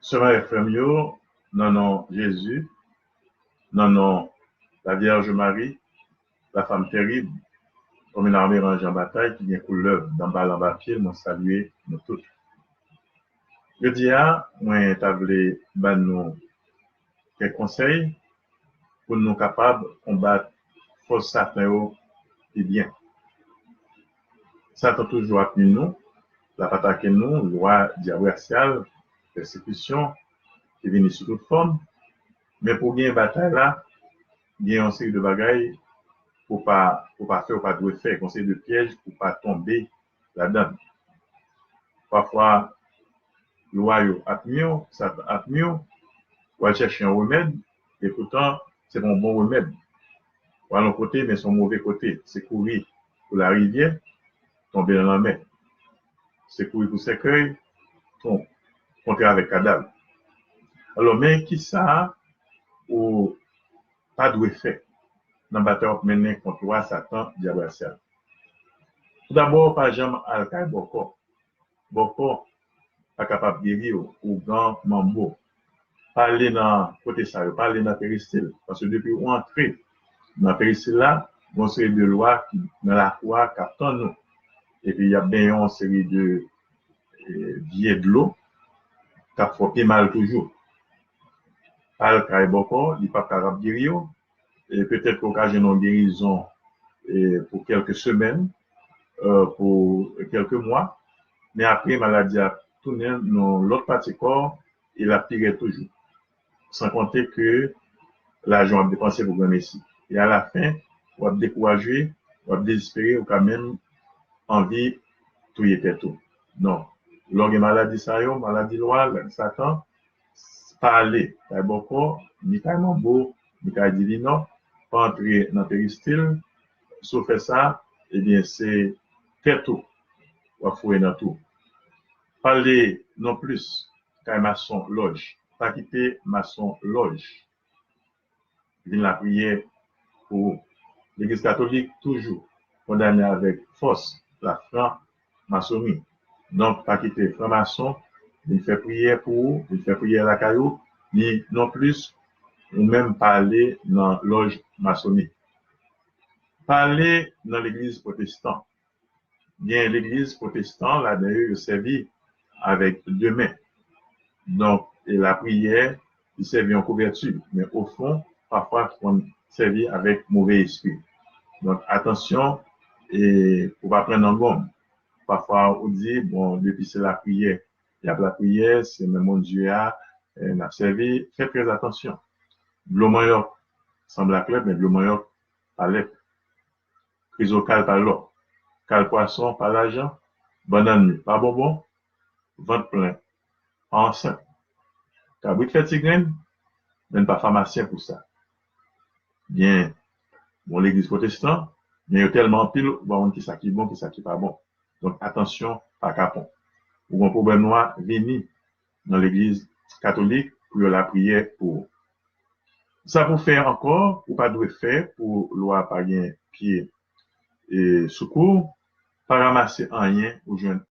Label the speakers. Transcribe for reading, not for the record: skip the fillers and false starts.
Speaker 1: Seulement les frères, non, non, Jésus, non, non, la Vierge Marie, la femme terrible, comme une armée rangée en bataille qui vient couleur d'en bas en bas pied, nous saluer nous tous. Je dis moi, t'avais ban nous quelques conseils pour nous capables de combattre force Satan et bien. Satan toujours appuyé nous, la attaque nous, loi diabolicale, persécution, qui vient sous toute forme. Mais pour gagner une bataille là, il y a une série de bagailles pour pas faire ou pas de faire, conseil de piège pour pas tomber là-dedans. Parfois, loi atmieux, ça atmieux, ou aller chercher un remède, et pourtant, c'est un bon remède. Ou à l'autre côté, mais son mauvais côté, c'est courir pour la rivière, tomber dans la mer. C'est courir pour cercueil, tomber avec cadavre. Alors, mais qui ça, ou pas de faire dans la bataille menée contre toi, Satan, diabolicien. Tout d'abord, par exemple, Al-Qaïda, Boko, pas capable de guérir ou grand mambo. Parler dans côté ça, parler dans péristyle. Parce que depuis qu'on entre dans péristyle là, il y a une série de lois qui, dans la loi, captent nous. Et puis, il y a bien une série de billets de l'eau qui a frappé mal toujours. Al-Qaïda, Boko, il n'est pas capable de guérir. Et peut-être qu'occasion de guérison pour quelques semaines, pour quelques mois, mais après, maladie a tourné dans l'autre partie du corps, il a piré toujours. Sans compter que l'argent a dépensé pour gagner ici. Et à la fin, on va décourager, on va désespérer, ou quand même envie de tout y être tout. Non. Lorsque maladie ça y est, maladie loire, Satan, parler, c'est beaucoup, ni tellement beau, ni tellement divin, pas entrer dans le péristyle, sauf faire ça, eh bien, c'est faire tout, ou fouiller dans tout. Parler non plus qu'à maçon loge, pas quitter maçon loge. Vient la prière pour l'Église catholique toujours condamnée avec force la franc-maçonnerie. Donc, pas quitter franc-maçon, il fait prière pour, il fait prière à la caillou, ni non plus, ou même parler dans loge maçonnique. Parler dans l'Église protestante. Bien, l'Église protestante, là, d'ailleurs, servit avec deux mains. Donc, et la prière, il servit en couverture. Mais au fond, parfois, on servit avec mauvais esprit. Donc, attention, et pour pas prendre en gomme. Parfois, on dit, bon, depuis c'est la prière. Il y a la prière, c'est même mon Dieu a servi. Faites très attention. L'eau meilleure semble à club, mais l'eau meilleure pas l'être. Chrysocal par l'eau. Cal poisson par l'argent. Banane, pas bonbon. Ventre plein. Enceinte. Cabrit fait tigren, même pas pharmacien pour ça. Bien, bon, l'église protestante, mais il y a tellement pile, bon, qui ça qui est bon, qui ça qui est pas bon. Donc, attention, pas capon. Ou un problème noir, venir dans l'église catholique pour la prière pour. Ça pour faire encore, ou pas de faire pour loi par pied et secours, pas ramasser rien ou jeune